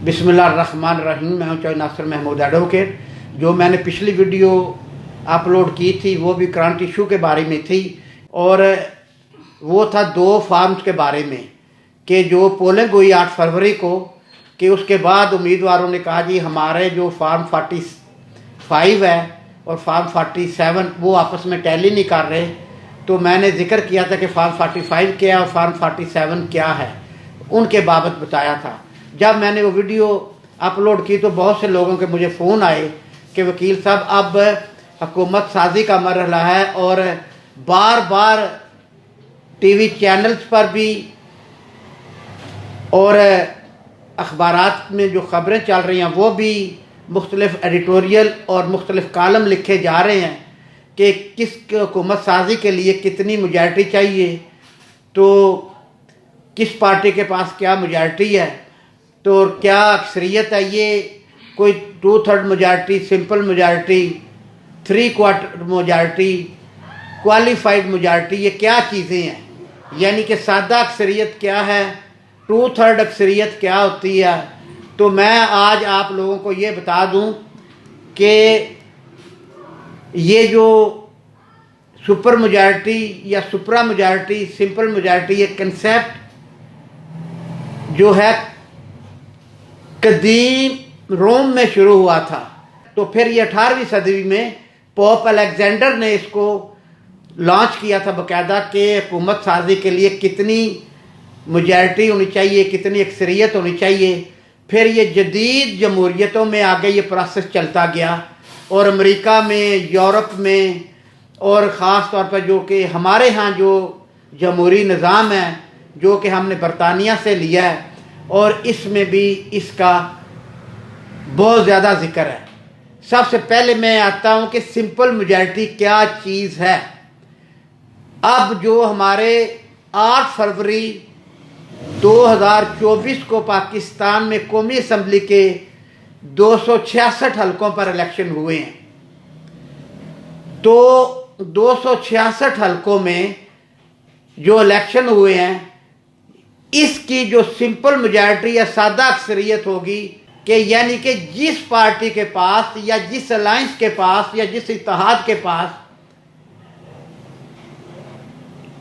बिस्मिल्लाहिर्रहमानिर्रहीम। मैं हूँ चौधरी नासिर महमूद एडवोकेट। जो मैंने पिछली वीडियो अपलोड की थी वो भी करंट इशू के बारे में थी, और वो था 2 फार्म्स के बारे में कि जो पोलिंग हुई 8 फरवरी को, कि उसके बाद उम्मीदवारों ने कहा जी हमारे जो फार्म 45 है और फार्म 47 वो आपस में टैली नहीं कर रहे। तो मैंने जिक्र किया था कि फार्म 45 क्या है और फार्म 47 क्या है, उनके बाबत बताया था। जब मैंने वो वीडियो अपलोड की तो बहुत से लोगों के मुझे फ़ोन आए कि वकील साहब अब हुकूमत साजी का मरहला है, और बार बार टीवी चैनल्स पर भी और अखबारात में जो ख़बरें चल रही हैं वो भी मुख्तलिफ एडिटोरियल और मुख्तलिफ कालम लिखे जा रहे हैं कि किस हुकूमत साजी के लिए कितनी मेजॉरिटी चाहिए, तो किस पार्टी के पास क्या मेजॉरिटी है, तो क्या अक्सरियत है, ये कोई 2/3 majority, simple majority, 3/4 majority, qualified majority, ये क्या चीज़ें हैं। यानी कि सादा अक्सरियत क्या है, 2/3 अक्सरियत क्या होती है। तो मैं आज आप लोगों को ये बता दूं कि ये जो सुपर मेजॉरिटी या सुपरा मेजॉरिटी, सिंपल मेजॉरिटी, ये कंसेप्ट जो है कदीम रोम में शुरू हुआ था। तो फिर ये 18वीं सदी में पोप अलेक्जेंडर ने इसको लॉन्च किया था बाकायदा कि हुकूमत साजी के लिए कितनी मेजॉरिटी होनी चाहिए, कितनी अक्सरियत होनी चाहिए। फिर ये जदीद जमहूरियतों में आगे ये प्रोसेस चलता गया, और अमेरिका में, यूरोप में, और ख़ास तौर पर जो कि हमारे यहाँ जो जमहूरी निज़ाम है जो कि हमने बरतानिया से लिया है, और इसमें भी इसका बहुत ज़्यादा ज़िक्र है। सबसे पहले मैं आता हूँ कि सिंपल मेजॉरिटी क्या चीज़ है। अब जो हमारे 8 फरवरी 2024 को पाकिस्तान में कौमी असम्बली के 266 हलकों पर इलेक्शन हुए हैं, तो 266 हलकों में जो इलेक्शन हुए हैं इसकी जो सिंपल मेजॉरिटी या सादा अक्सरियत होगी कि यानी कि जिस पार्टी के पास या जिस अलायंस के पास या जिस इत्तेहाद के पास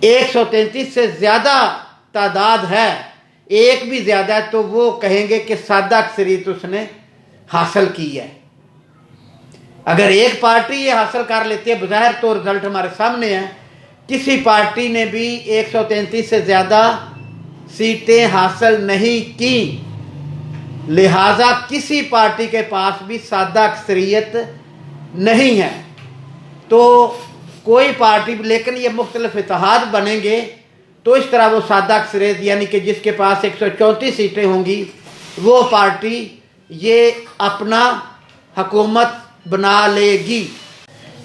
133 से ज़्यादा तादाद है, एक भी ज़्यादा है, तो वो कहेंगे कि सादा अक्सरियत उसने हासिल की है। अगर एक पार्टी ये हासिल कर लेती है, बज़ाहिर तो रिजल्ट हमारे सामने है, किसी पार्टी ने भी 133 से ज़्यादा सीटें हासिल नहीं की, लिहाजा किसी पार्टी के पास भी सादा अक्सरियत नहीं है। तो कोई पार्टी, लेकिन ये मुख्तलिफ इत्तेहाद बनेंगे तो इस तरह वो सादा अक्सरियत यानी कि जिसके पास 134 सीटें होंगी वो पार्टी ये अपना हुकूमत बना लेगी।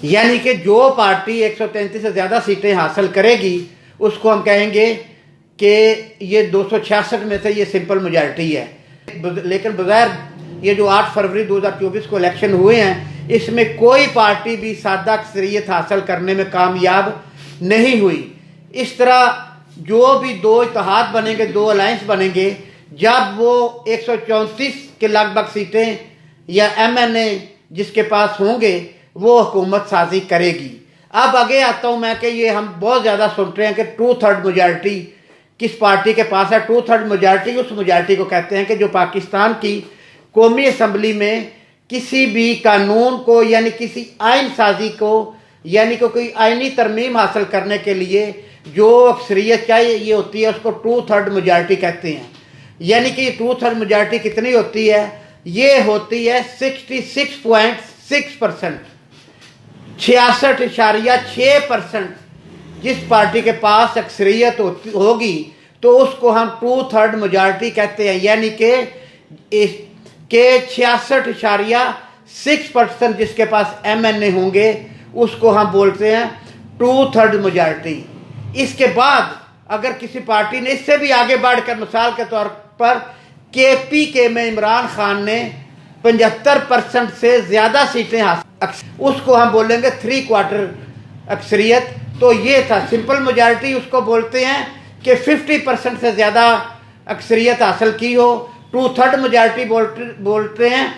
यानी कि जो पार्टी 133 से ज़्यादा सीटें हासिल करेगी उसको हम कहेंगे कि ये 266 में से ये सिंपल मेजॉरिटी है। लेकिन बग़ैर ये जो 8 फरवरी 2024 को इलेक्शन हुए हैं इसमें कोई पार्टी भी सादा अक्सरियत हासिल करने में कामयाब नहीं हुई। इस तरह जो भी 2 इत्तेहाद बनेंगे, 2 अलायंस बनेंगे, जब वो 134 के लगभग सीटें या MNA जिसके पास होंगे वो हुकूमत साजी करेगी। अब आगे आता हूँ मैं कि ये हम बहुत ज़्यादा सुन रहे हैं कि 2/3 मेजॉरिटी किस पार्टी के पास है। 2/3 मेजॉरिटी उस मेजॉरिटी को कहते हैं कि जो पाकिस्तान की कौमी असम्बली में किसी भी कानून को यानी किसी आइन साजी को यानी कि कोई आइनी तरमीम हासिल करने के लिए जो अक्सरियत चाहिए ये होती है, उसको 2/3 मेजॉरिटी कहते हैं। यानी कि 2/3 मेजॉरिटी कितनी होती है, ये होती है 66.6%, 66.6%। जिस पार्टी के पास अक्सरियत होगी तो उसको हम 2/3 मेजॉरिटी कहते हैं। यानी कि 66.6% जिसके पास MNA होंगे उसको हम बोलते हैं 2/3 मेजॉरिटी। इसके बाद अगर किसी पार्टी ने इससे भी आगे बढ़कर, मिसाल के तौर पर KPK में इमरान खान ने 75% से ज़्यादा सीटें हासिल, उसको हम बोलेंगे 3/4 अक्सरियत। तो ये था सिंपल मेजॉरिटी, उसको बोलते हैं कि 50% से ज़्यादा अक्सरियत हासिल की हो 2/3 मेजॉरिटी बोलते हैं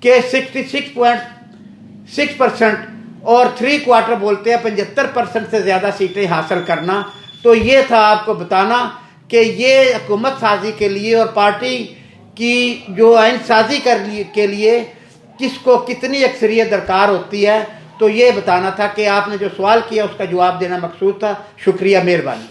कि 66.6% और 3/4 बोलते हैं 75% से ज़्यादा सीटें हासिल करना। तो ये था आपको बताना कि ये हुकूमत साजी के लिए और पार्टी की जो आइन साजी के लिए किसको कितनी अक्सरियत दरकार होती है। तो ये बताना था कि आपने जो सवाल किया उसका जवाब देना मकसूद था। शुक्रिया, मेहरबानी।